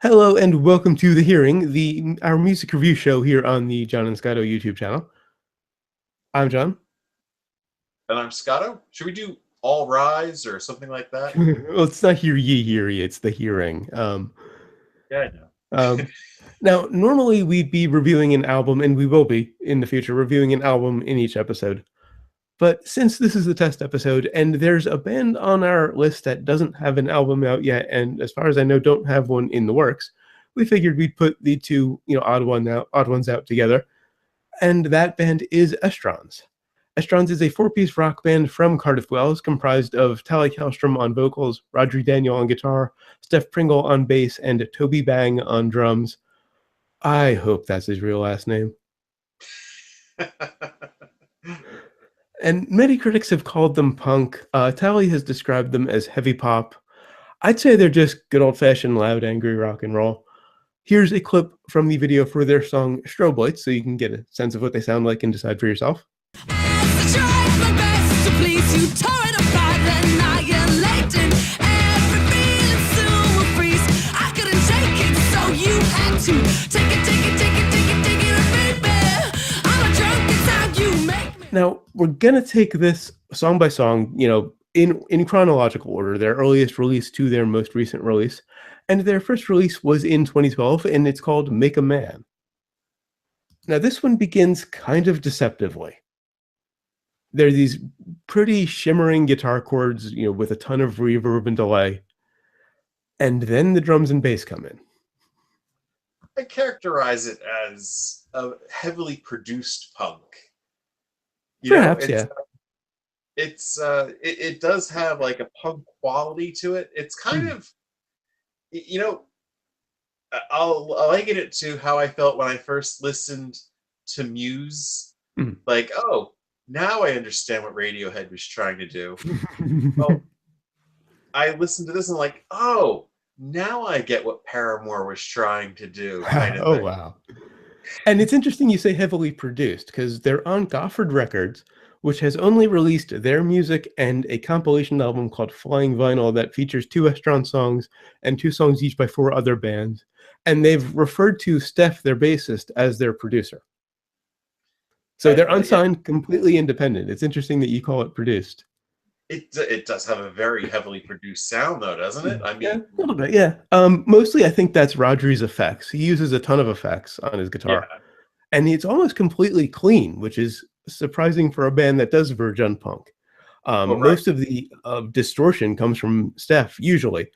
Hello and welcome to The Hearing, our music review show here on the John and Scotto YouTube channel. I'm John. And I'm Scotto. Should we do All Rise or something like that? Well, it's not Hear Ye, Hear Ye, it's The Hearing. Yeah, I know. Now, normally we'd be reviewing an album, and we will be in the future reviewing an album in each episode. But since this is the test episode, and there's a band on our list that doesn't have an album out yet, and as far as I know, don't have one in the works, we figured we'd put the two, odd ones out together. And that band is Estrons. Estrons is a four-piece rock band from Cardiff, Wales, comprised of Tally Kallstrom on vocals, Rodri Daniel on guitar, Steph Pringle on bass, and Toby Bang on drums. I hope that's his real last name. And many critics have called them punk. Tally has described them as heavy pop. I'd say they're just good old-fashioned loud, angry rock and roll. Here's a clip from the video for their song Strobe Lights, so you can get a sense of what they sound like and decide for yourself. Now, we're going to take this song by song, in chronological order, their earliest release to their most recent release. And their first release was in 2012, and it's called Make a Man. Now, this one begins kind of deceptively. There are these pretty shimmering guitar chords, with a ton of reverb and delay. And then the drums and bass come in. I characterize it as a heavily produced punk. Perhaps, yeah. It does have like a punk quality to it. It's kind of, I'll liken it to how I felt when I first listened to Muse. Like, oh, now I understand what Radiohead was trying to do. Well, I listened to this and like, oh, now I get what Paramore was trying to do. Kind of thing. Wow. And it's interesting you say heavily produced, because they're on Gofford Records, which has only released their music and a compilation album called Flying Vinyl that features 2 Estrons songs and 2 songs each by 4 other bands. And they've referred to Steph, their bassist, as their producer. So they're unsigned, completely independent. It's interesting that you call it produced. It does have a very heavily produced sound, though, doesn't it? I mean, yeah, a little bit, yeah. Mostly, I think that's Rodri's effects. He uses a ton of effects on his guitar, and it's almost completely clean, which is surprising for a band that does verge on punk. Most of the distortion comes from Steph. Usually,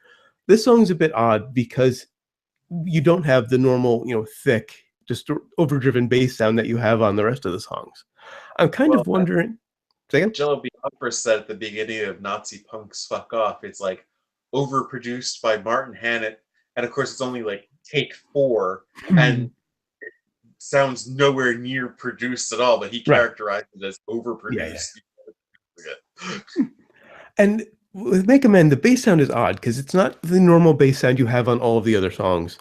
this song's a bit odd because you don't have the normal, thick, just overdriven bass sound that you have on the rest of the songs. I'm kind of wondering. Jello Biafra said at the beginning of Nazi Punks Fuck Off, it's like overproduced by Martin Hannett, and of course it's only like take 4, and it sounds nowhere near produced at all, but he characterized it as overproduced. And with Make a Man, the bass sound is odd because it's not the normal bass sound you have on all of the other songs.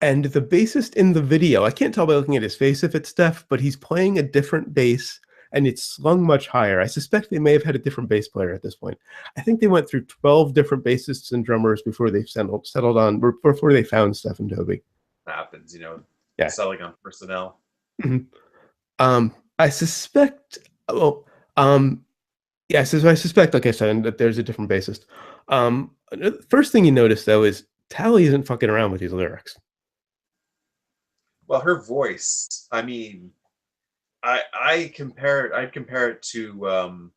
And the bassist in the video, I can't tell by looking at his face if it's Steph, but he's playing a different bass, and it's slung much higher. I suspect they may have had a different bass player at this point. I think they went through 12 different bassists and drummers before they settled on, before they found Steph and Toby. Happens, settling on personnel. I suspect, so I suspect, like I said, that there's a different bassist. First thing you notice, though, is Tally isn't fucking around with these lyrics. Well, her voice, I mean, I'd compare it to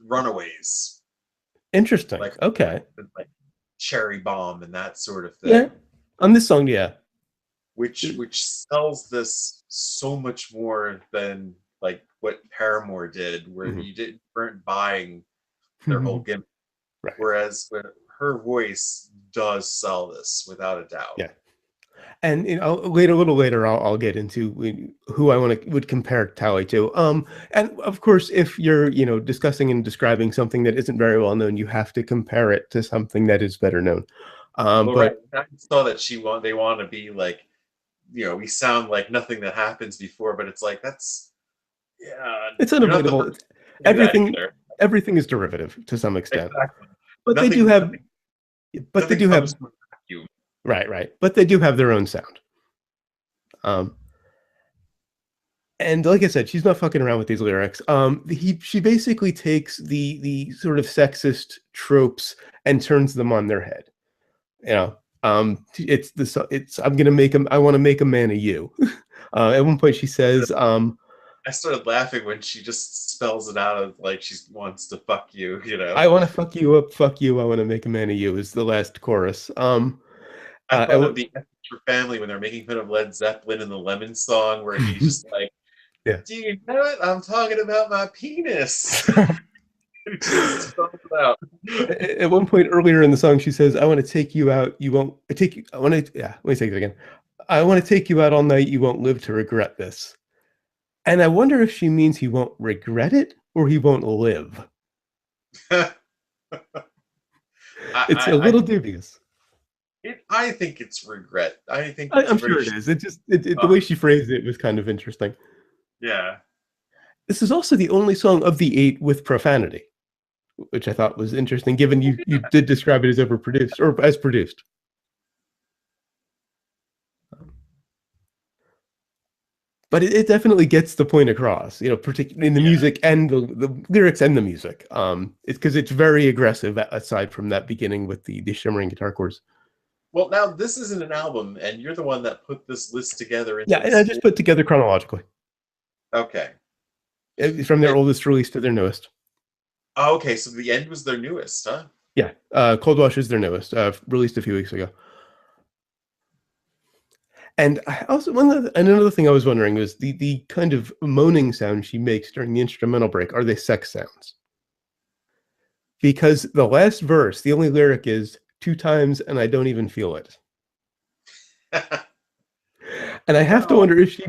Runaways. Interesting. Okay. Like Cherry Bomb and that sort of thing. Yeah. On this song, yeah. Which sells this so much more than like what Paramore did, where you weren't buying their whole gimmick. Right. Whereas her voice does sell this without a doubt. Yeah. And a little later, I'll get into who I would compare Tally to. And of course, if you're discussing and describing something that isn't very well known, you have to compare it to something that is better known. But I saw that they want to be like, we sound like nothing that happens before, but it's like it's unavoidable. Everything is derivative to some extent. Exactly. But they do Nothing, have, nothing, but they nothing do have, comes from a vacuum. right. But they do have their own sound. And like I said, she's not fucking around with these lyrics. She basically takes the sort of sexist tropes and turns them on their head. You know, it's I'm gonna make him. I want to make a man of you. At one point, she says, I started laughing when she just spells it out of like she wants to fuck you, you know. "I want to fuck you up, fuck you. I want to make a man of you." Is the last chorus. I Uh, thought of the Extra Family when they're making fun of Led Zeppelin in the Lemon song, where he's just like, yeah. "Do you know it? I'm talking about my penis." He just spells it out. At one point earlier in the song, she says, "I want to take you out. You won't I take you. I want to. Yeah. Let me take it again. I want to take you out all night. You won't live to regret this." And I wonder if she means he won't regret it or he won't live. It's a little dubious. I think it's regret. I think it's I'm a very sure it is. It just the way she phrased it was kind of interesting. yeah. This is also the only song of the 8 with profanity, which I thought was interesting, given you did describe it as overproduced or as produced. But it definitely gets the point across, particularly in the music and the lyrics and the music. It's because it's very aggressive. Aside from that beginning with the shimmering guitar chords. Well, now this isn't an album, and you're the one that put this list together Yeah, into and I this. just put together chronologically Okay. from their It, oldest release to their newest. okay, so the end was their newest, huh? Yeah, Cold Wash is their newest, released a few weeks ago. And I also another thing I was wondering was the kind of moaning sound she makes during the instrumental break. Are they sex sounds? Because the last verse, the only lyric is 2 times, and I don't even feel it. And I have to Well, wonder if she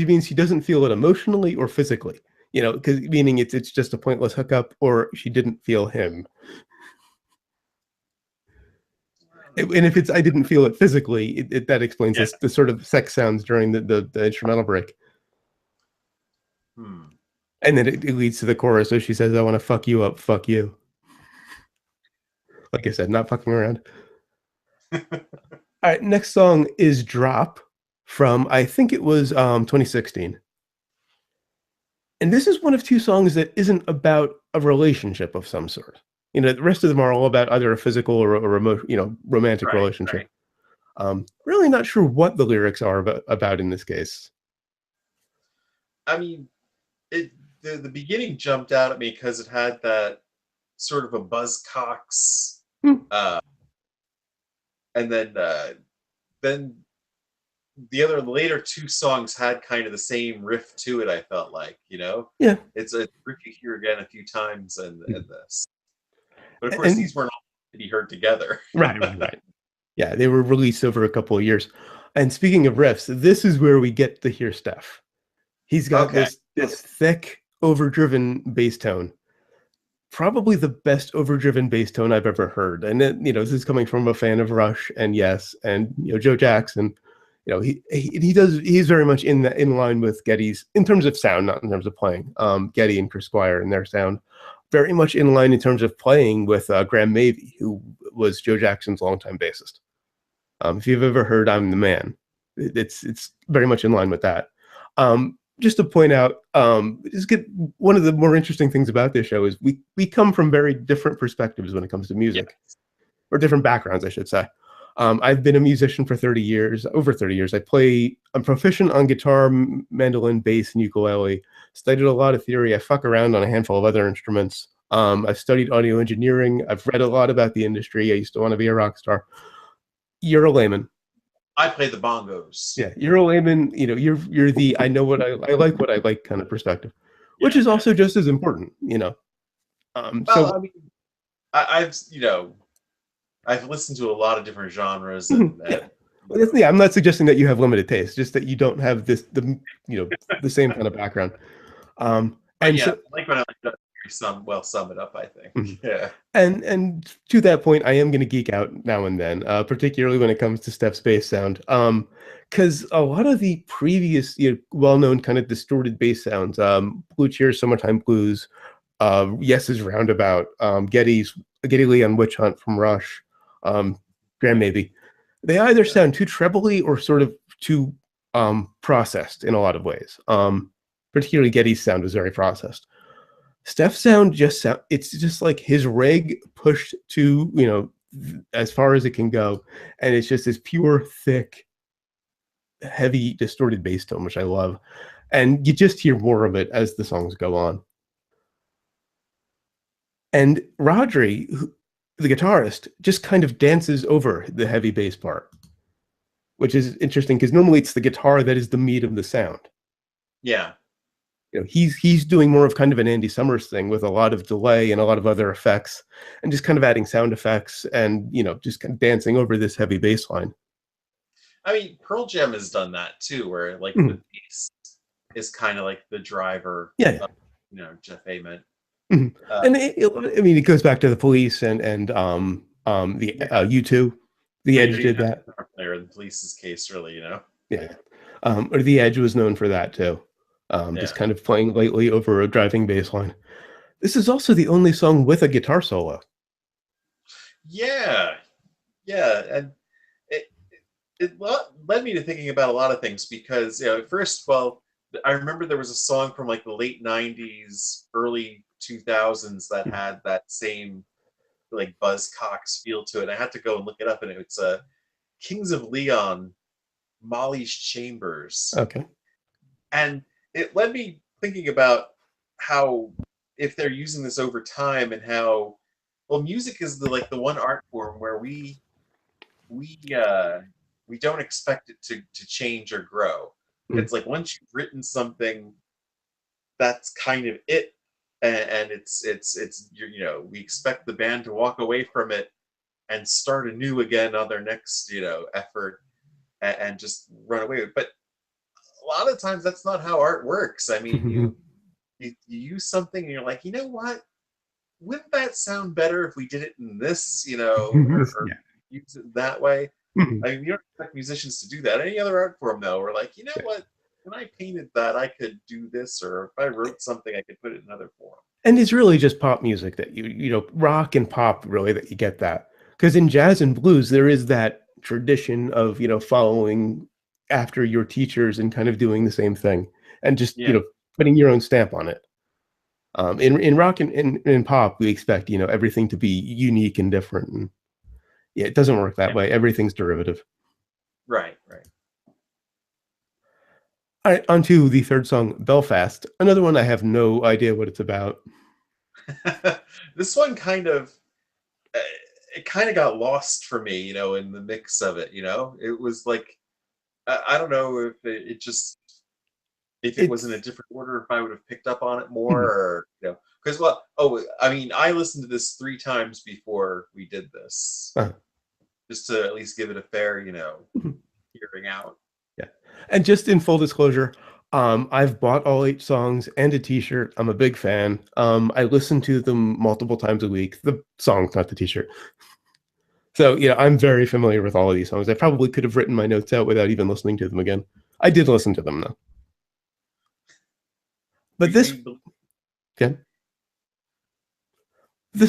means she doesn't feel it emotionally or physically. Because meaning it's just a pointless hookup, or she didn't feel him. And if it's I didn't feel it physically, that explains yeah. this the sort of sex sounds during the instrumental break. Hmm. And then it leads to the chorus. So she says, "I want to fuck you up, fuck you." Like I said, not fucking around. All right, next song is "Drop" from I think it was 2016. And this is one of 2 songs that isn't about a relationship of some sort. The rest of them are all about either a physical or a remote, romantic Right, relationship. right. Really not sure what the lyrics are about in this case. I mean, it the beginning jumped out at me because it had that sort of a Buzzcocks, Hmm. uh, and then the other later 2 songs had kind of the same riff to it. I felt like, Yeah. it's a riff you hear again a few times, and this, but of course And these weren't all to be heard together. right. Yeah, they were released over a couple of years. And speaking of riffs, this is where we get to hear Steph. He's got Okay, this thick, overdriven bass tone. Probably the best overdriven bass tone I've ever heard. And then, this is coming from a fan of Rush and Yes, and Joe Jackson. He's very much in line with Getty's in terms of sound, not in terms of playing. Getty and Chris Squire and their sound, very much in line in terms of playing with Graham Mavey, who was Joe Jackson's longtime bassist. If you've ever heard "I'm the Man," it's very much in line with that. Just to point out, one of the more interesting things about this show is we come from very different perspectives when it comes to yeah. music, or different backgrounds, I should say. I've been a musician for 30 years, over 30 years. I'm proficient on guitar, mandolin, bass, and ukulele. Studied a lot of theory. I fuck around on a handful of other instruments. I've studied audio engineering. I've read a lot about the industry. I used to want to be a rock star. You're a layman. I play the bongos. Yeah, you're a layman. You're the I know what I like kind of perspective, which Yeah, is yeah. also just as important. Well, So I mean, I've I've listened to a lot of different genres, yeah. and Yeah, I'm not suggesting that you have limited taste, just that you don't have the same kind of background. but And yeah, so like when I like sum it up. I think. mhm. Yeah. And to that point, I am going to geek out now and then, particularly when it comes to Steph's bass sound, because a lot of the previous well-known kind of distorted bass sounds, Blue Cheers, Summertime Blues, Yes's Roundabout, Geddy Lee on Witch Hunt from Rush, Grand Maybe. They either sound too trebly or sort of too processed in a lot of ways. Particularly Geddy's sound is very processed. Steph's sound it's just like his reg pushed to, as far as it can go. And it's just this pure, thick, heavy, distorted bass tone, which I love. And you just hear more of it as the songs go on. And Rodri, the guitarist, just kind of dances over the heavy bass part, which is interesting because normally it's the guitar that is the meat of the sound. Yeah. He's doing more of kind of an Andy Summers thing with a lot of delay and a lot of other effects and just kind of adding sound effects and, just kind of dancing over this heavy bass line. I mean, Pearl Jam has done that too, where like the bass is kind of like the driver of, Jeff Ament. And it goes back to the Police and the U2. The Edge did that. Player in the Police's case, really, Yeah. Or the Edge was known for that too. Just kind of playing lightly over a driving bass line. This is also the only song with a guitar solo. Yeah. And it led me to thinking about a lot of things because, first, I remember there was a song from like the late 90s, early 2000s that had that same like Buzz Cox feel to it. I had to go and look it up, and it's Kings of Leon, Molly's Chambers. Okay. And it led me thinking about how, if they're using this over time, and how, music is the one art form where we don't expect it to change or grow. It's like once you've written something, that's kind of it, and it's we expect the band to walk away from it and start anew again on their next effort and just run away with it. But a lot of times that's not how art works. I mean, you use something and you're like, you know what? Wouldn't that sound better if we did it in this, or use it that way? I mean, you don't expect musicians to do that. Any other art form, though, we're like, you know what? When I painted that, I could do this, or if I wrote something, I could put it in another form. And it's really just pop music that rock and pop, really, that you get that. Because in jazz and blues, there is that tradition of, following after your teachers and kind of doing the same thing and just, putting your own stamp on it. In rock and in pop, we expect, everything to be unique and different. And it doesn't work that way. Everything's derivative. Right. All right, on to the third song, Belfast. Another one I have no idea what it's about. This one kind of got lost for me, in the mix of it. It was like, I don't know if it was in a different order, if I would have picked up on it more, or because I listened to this 3 times before we did this, just to at least give it a fair, hearing out. Yeah, and just in full disclosure, I've bought all 8 songs and a T-shirt. I'm a big fan. I listen to them multiple times a week. The songs, not the T-shirt. So, I'm very familiar with all of these songs. I probably could have written my notes out without even listening to them again. I did listen to them, though. But this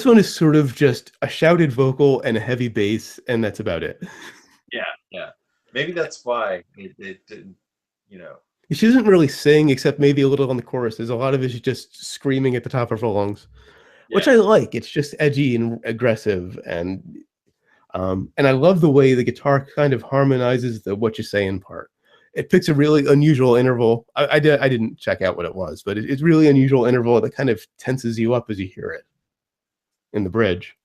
one is sort of just a shouted vocal and a heavy bass, and that's about it. Yeah. Maybe that's why it didn't, She doesn't really sing, except maybe a little on the chorus. There's a lot of it, she's just screaming at the top of her lungs, which I like. It's just edgy and aggressive, and I love the way the guitar kind of harmonizes the what you saying part. It picks a really unusual interval. I didn't check out what it was, but it's really unusual interval that kind of tenses you up as you hear it in the bridge.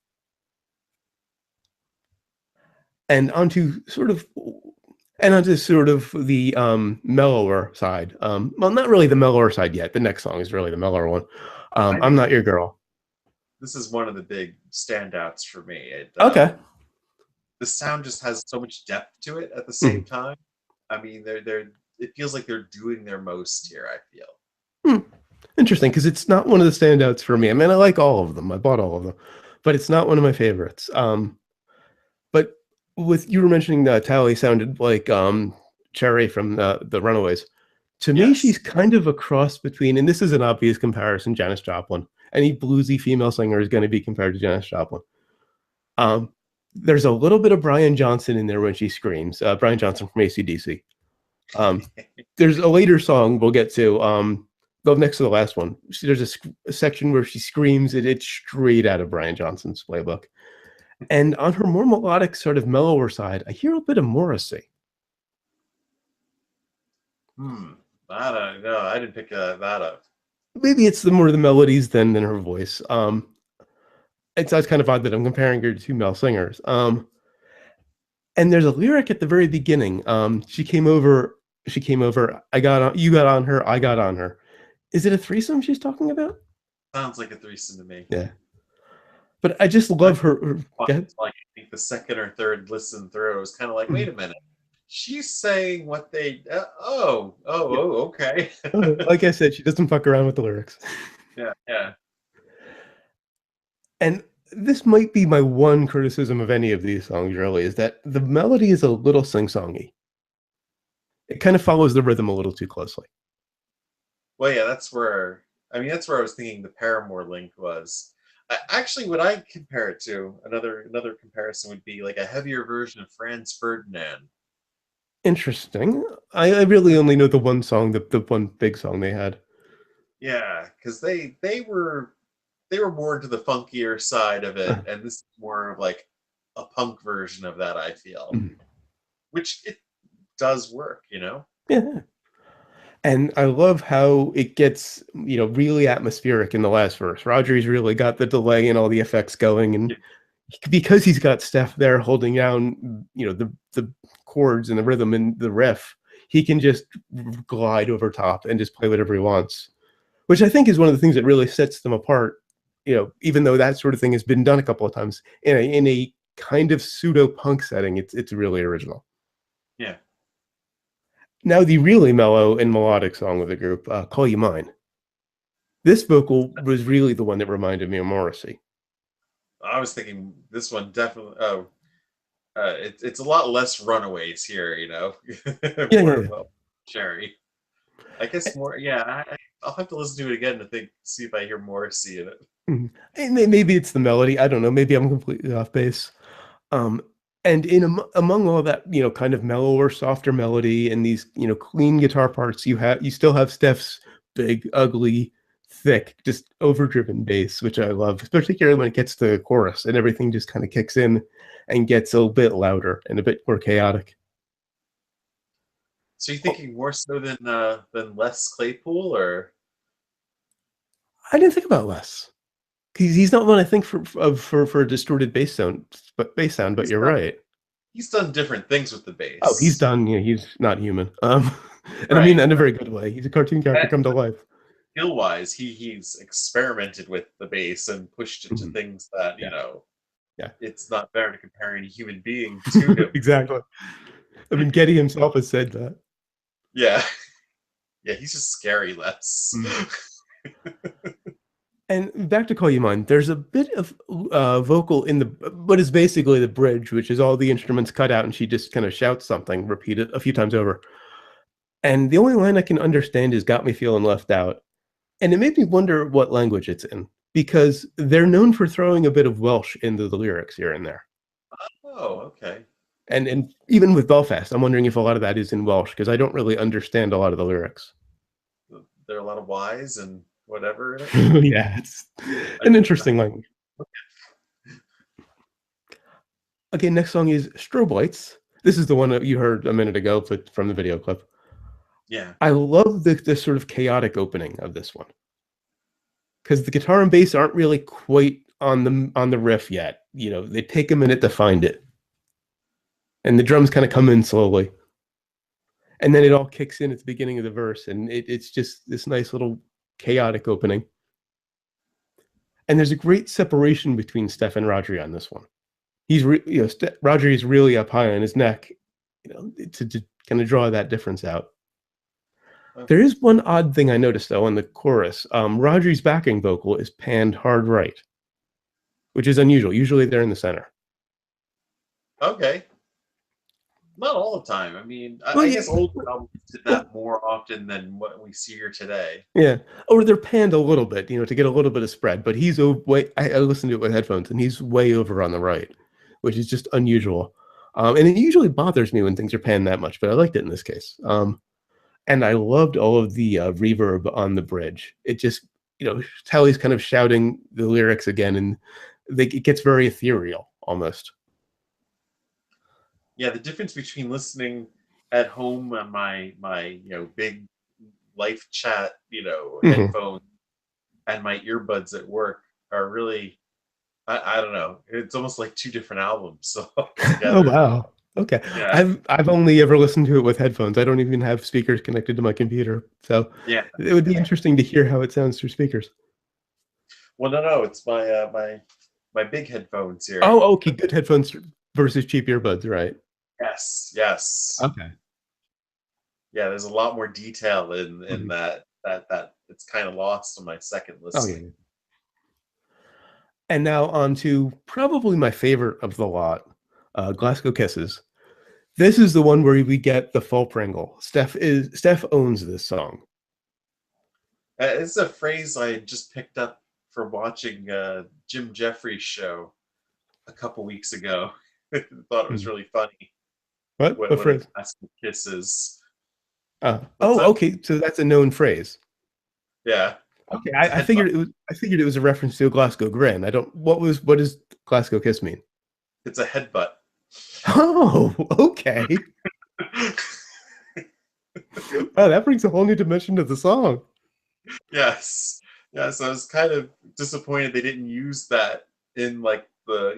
And onto sort of the mellower side. Well, not really the mellower side yet. The next song is really the mellower one. I'm Not Your Girl. This is one of the big standouts for me. Okay. The sound just has so much depth to it at the same time. I mean, it feels like they're doing their most here, I feel. Interesting, because it's not one of the standouts for me. I mean, I like all of them. I bought all of them. But it's not one of my favorites. But with you were mentioning Tally sounded like Cherry from the Runaways. To me, she's kind of a cross between, and this is an obvious comparison, Janis Joplin. any bluesy female singer is going to be compared to Janis Joplin. There's a little bit of Brian Johnson in there when she screams. Brian Johnson from AC/DC. There's a later song we'll get to. Go next to the last one. There's a section where she screams. It's straight out of Brian Johnson's playbook. And on her more melodic, sort of mellower side, I hear a bit of Morrissey. I don't know. I didn't pick that up. Maybe it's more the melodies than her voice. It's kind of odd that I'm comparing her to two male singers. And there's a lyric at the very beginning. She came over. I got on. You got on her. I got on her. Is it a threesome she's talking about? Sounds like a threesome to me. Yeah. But I just love her. Like, I think the second or third listen through, it was kind of like, wait a minute. She's saying what they. Okay. Like I said, she doesn't fuck around with the lyrics. Yeah. And this might be my one criticism of any of these songs, really, is that the melody is a little sing-songy. It kind of follows the rhythm a little too closely. Well, yeah, that's where I was thinking the Paramore link was. Actually, what I compare it to, another comparison would be like a heavier version of Franz Ferdinand. Interesting. I really only know the one song, the one big song they had. Yeah, because they were more into the funkier side of it, and this is more of like a punk version of that, I feel. Which it does work, you know? Yeah. And I love how it gets, really atmospheric in the last verse. Roger's really got the delay and all the effects going, and because he's got Steph there holding down, the chords and the rhythm and the riff, he can just glide over top and just play whatever he wants, which I think is one of the things that really sets them apart. Even though that sort of thing has been done a couple of times in a kind of pseudo punk setting, it's really original. Yeah. Now, the really mellow and melodic song of the group, Call You Mine. This vocal was really the one that reminded me of Morrissey. I was thinking this one definitely. It's a lot less Runaways here, Yeah. Cherry. I guess more. Yeah, I'll have to listen to it again to see if I hear Morrissey in it. And maybe it's the melody. I don't know. Maybe I'm completely off base. And among all that, kind of mellower, softer melody and these, clean guitar parts, you still have Steph's big, ugly, thick, just overdriven bass, which I love, particularly when it gets to the chorus and everything just kind of kicks in and gets a bit louder and a bit more chaotic. So you're thinking more so than Les Claypool, or? I didn't think about Les. He's not one I think for a distorted bass sound, but you're right. He's done different things with the bass. Oh, he's done. He's not human. And right. I mean that in a very good way. He's a cartoon character come to life. Skill-wise, he's experimented with the bass and pushed it to things that it's not fair to compare any human being to him. Exactly. I mean, Geddy himself has said that. Yeah, he's just scary, Les. And back to Call You Mine, there's a bit of vocal in what is basically the bridge, which is all the instruments cut out, and she just kind of shouts something, repeated a few times over. And the only line I can understand is "Got Me Feeling Left Out." And it made me wonder what language it's in, because they're known for throwing a bit of Welsh into the lyrics here and there. Oh, okay. And even with Belfast, I'm wondering if a lot of that is in Welsh, because I don't really understand a lot of the lyrics. There are a lot of Y's and whatever in it. Yeah, it's an interesting language. Okay, next song is Strobe Lights. This is the one that you heard a minute ago from the video clip. Yeah. I love the sort of chaotic opening of this one, because the guitar and bass aren't really quite on the riff yet. They take a minute to find it. And the drums kind of come in slowly. And then it all kicks in at the beginning of the verse, and it's just this nice little chaotic opening. And there's a great separation between Steph and Rodri on this one. He's Rodri is really up high on his neck, to kind of draw that difference out. Okay. There is one odd thing I noticed though in the chorus. Rodri's backing vocal is panned hard right, which is unusual. Usually they're in the center. Okay. not all the time. I mean, Well, I yeah, guess old albums did well, that more often than what we see here today. yeah. Or they're panned a little bit, to get a little bit of spread. But he's way. I listened to it with headphones, and he's way over on the right, which is just unusual. And it usually bothers me when things are panned that much, but I liked it in this case. And I loved all of the reverb on the bridge. It just, Tally's kind of shouting the lyrics again, and it gets very ethereal almost. Yeah, the difference between listening at home on my big life chat Hmm. headphones and my earbuds at work are really, I don't know. It's almost like two different albums so Oh together. wow. Okay. Yeah, I've only ever listened to it with headphones. I don't even have speakers connected to my computer. So yeah. it would be interesting to hear how it sounds through speakers. Well, no, it's my big headphones here. Oh, okay. Good headphones versus cheap earbuds, right? Yes, yes. Okay. Yeah, there's a lot more detail in Mhm. that it's kind of lost on my second Oh listening. yeah. And now on to probably my favorite of the lot, Glasgow Kisses. This is the one where we get the full Pringle. Steph owns this song. It's a phrase I just picked up for watching Jim Jeffries' show a couple weeks ago. Thought it was Mhm. really funny. What? What What a phrase? classic kiss is. What's Oh, that? okay. So that's a known phrase. Yeah, Okay, it's a I headbutt. figured it was. I figured it was a reference to a Glasgow Grin. I don't. What does Glasgow Kiss mean? It's a headbutt. Oh, okay. Wow, that brings a whole new dimension to the song. Yes, yes. I was kind of disappointed they didn't use that in like the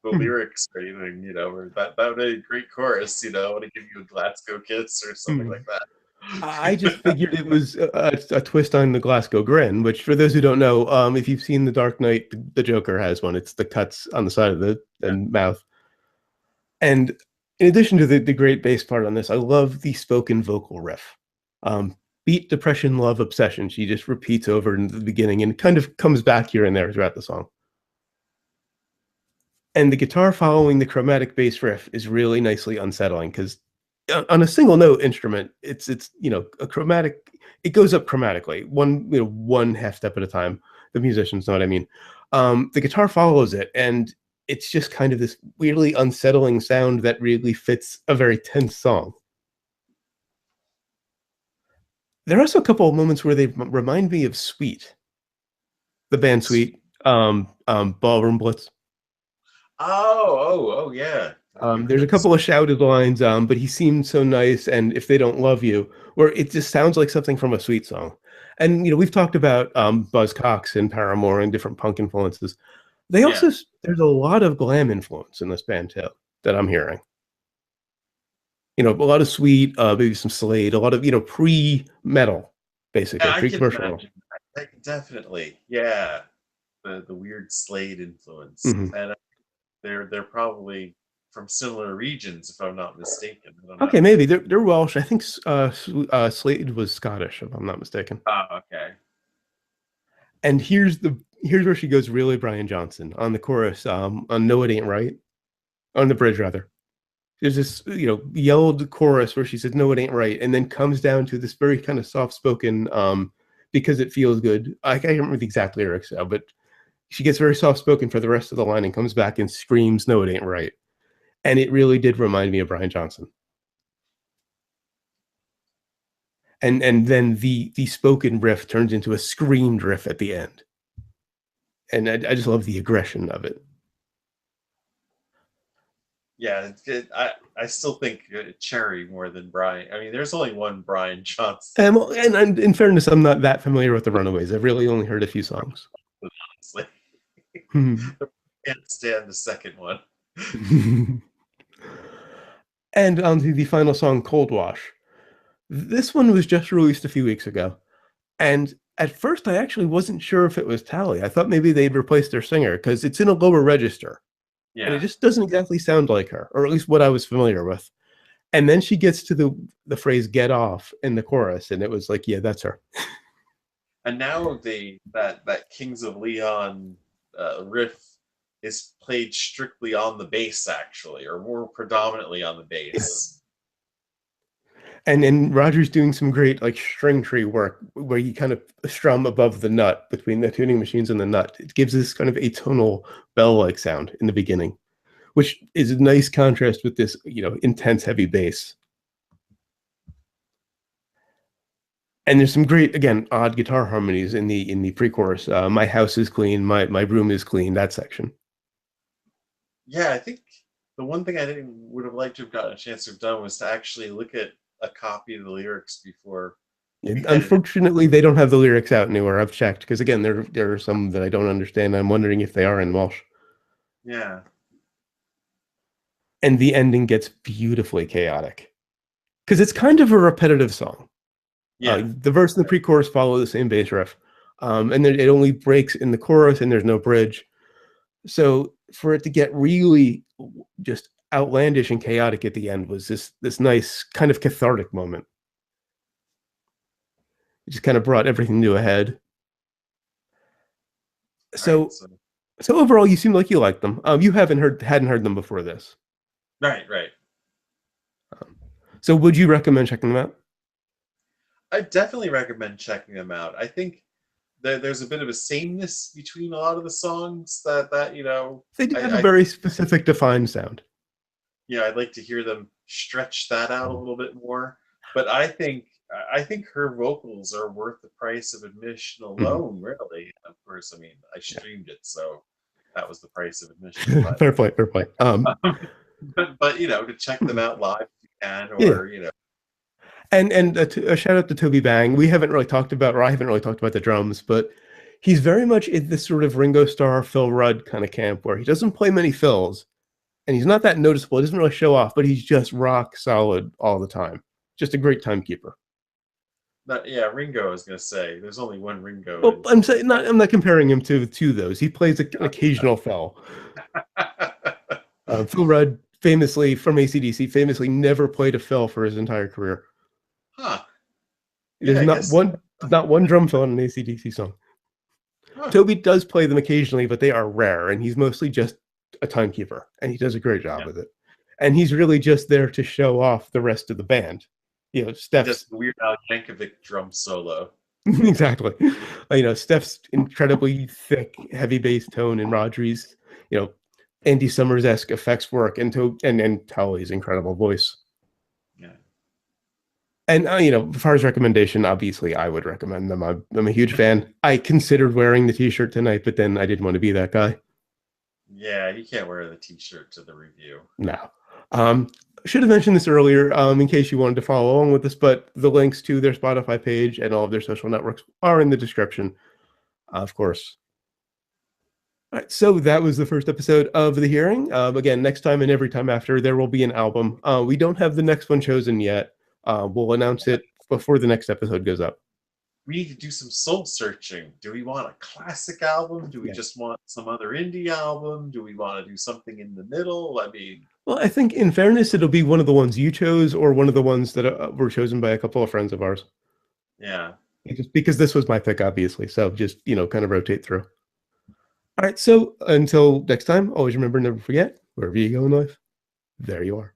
Hmm. lyrics or anything. Or that would be a great chorus. I want to give you a Glasgow kiss or something Hmm. like that. I just figured it was a twist on the Glasgow Grin, which, for those who don't know, if you've seen The Dark Knight, the Joker has one. It's the cuts on the side of the mouth. And in addition to the great bass part on this, I love the spoken vocal riff. Um, Beat, depression, love, obsession. She just repeats over in the beginning and kind of comes back here and there throughout the song. And the guitar following the chromatic bass riff is really nicely unsettling because on a single note instrument, it's a chromatic. It goes up chromatically, one half step at a time. The musicians know what I mean. The guitar follows it, and it's just kind of this weirdly unsettling sound that really fits a very tense song. There are also a couple of moments where they remind me of Sweet, the band Sweet, Ballroom Blitz. Oh, yeah. There's a couple of shouted lines, but he seemed so nice, and if they don't love you, where it just sounds like something from a Sweet song. And we've talked about Buzz Cox and Paramore and different punk influences. Yeah, There's a lot of glam influence in this band too that I'm hearing. A lot of Sweet, maybe some Slade, a lot of pre-metal, basically I can pre-commercial. imagine. Definitely, yeah. The weird Slade influence, Hmm. and they're probably from similar regions, if I'm not mistaken. I don't know. Okay, maybe they're Welsh. I think Slade was Scottish, if I'm not mistaken. Oh, okay. And here's where she goes really Brian Johnson on the chorus, on No It Ain't Right, on the bridge rather. There's this yelled chorus where she says No It Ain't Right, and then comes down to this very kind of soft spoken, because it feels good. I can't remember the exact lyrics now, but she gets very soft spoken for the rest of the line and comes back and screams No It Ain't Right. And it really did remind me of Brian Johnson. And then the spoken riff turns into a screamed riff at the end. And I just love the aggression of it. Yeah, it's good. I still think Cherry more than Brian. I mean, there's only one Brian Johnson. And in fairness, I'm not that familiar with the Runaways. I've really only heard a few songs. Honestly, Hmm. can't stand the second one. And on to the final song, Cold Wash. This one was just released a few weeks ago. And at first, I actually wasn't sure if it was Tally. I thought maybe they'd replaced their singer because it's in a lower register. And it Yeah, just doesn't exactly sound like her, or at least what I was familiar with. And then she gets to the phrase "get off" in the chorus, and it was like, yeah, that's her. and now that Kings of Leon riff is played strictly on the bass, actually, or more predominantly on the bass. And then Roger's doing some great like string tree work where you kind of strum above the nut between the tuning machines and the nut. It gives this kind of atonal bell-like sound in the beginning, which is a nice contrast with this, intense heavy bass. And there's some great, again, odd guitar harmonies in the pre-chorus. My house is clean, my room is clean, that section. Yeah, I think the one thing I would have liked to have gotten a chance to have done was to actually look at a copy of the lyrics before we edited. Unfortunately, they don't have the lyrics out anywhere. I've checked because again, there are some that I don't understand. I'm wondering if they are in Welsh. Yeah. And the ending gets beautifully chaotic because it's kind of a repetitive song. Yeah. The verse and the pre-chorus follow the same bass riff, and then it only breaks in the chorus, and there's no bridge. So for it to get really just outlandish and chaotic at the end was this nice kind of cathartic moment. It just kind of brought everything to a head. So overall, you seem like you like them. You hadn't heard them before this. Right. So would you recommend checking them out? I definitely recommend checking them out. I think there's a bit of a sameness between a lot of the songs that they do have a very specific defined sound. Yeah, I'd like to hear them stretch that out a little bit more. But I think her vocals are worth the price of admission alone. Really, of course. I mean, I streamed it, so that was the price of admission. But, fair play. But to check them out live if you can, or And a shout out to Toby Bang. I haven't really talked about the drums, but he's very much in this sort of Ringo Starr, Phil Rudd kind of camp where he doesn't play many fills, and he's not that noticeable. He doesn't really show off, but he's just rock solid all the time. Just a great timekeeper. Yeah, Ringo. I was gonna say, there's only one Ringo. Well, I'm not comparing him to those. He plays an occasional fill. Phil Rudd, famously from AC/DC, famously never played a fill for his entire career. Huh. There's not one drum fill on an AC/DC song. Huh. Toby does play them occasionally, but they are rare, and he's mostly just a timekeeper, and he does a great job with it. And he's really just there to show off the rest of the band. Steph's the Weird Al Yankovic drum solo. Exactly. Steph's incredibly thick, heavy bass tone, and Rodri's, Andy Summers-esque effects work, and Tully's incredible voice. Yeah. And as far as recommendation, obviously I would recommend them. I'm a huge fan. I considered wearing the T-shirt tonight, but then I didn't want to be that guy. Yeah, you can't wear the T-shirt to the review. No. Should have mentioned this earlier, in case you wanted to follow along with us, but the links to their Spotify page and all of their social networks are in the description, of course. All right, so that was the first episode of The Hearing. Again, next time and every time after, there will be an album. We don't have the next one chosen yet. We'll announce it before the next episode goes up. We need to do some soul searching. Do we want a classic album? Do we just want some other indie album? Do we want to do something in the middle? I mean... Well, I think in fairness, it'll be one of the ones you chose or one of the ones that were chosen by a couple of friends of ours. Yeah. Just because this was my pick, obviously. So just, kind of rotate through. All right, so until next time, always remember, never forget, wherever you go in life, there you are.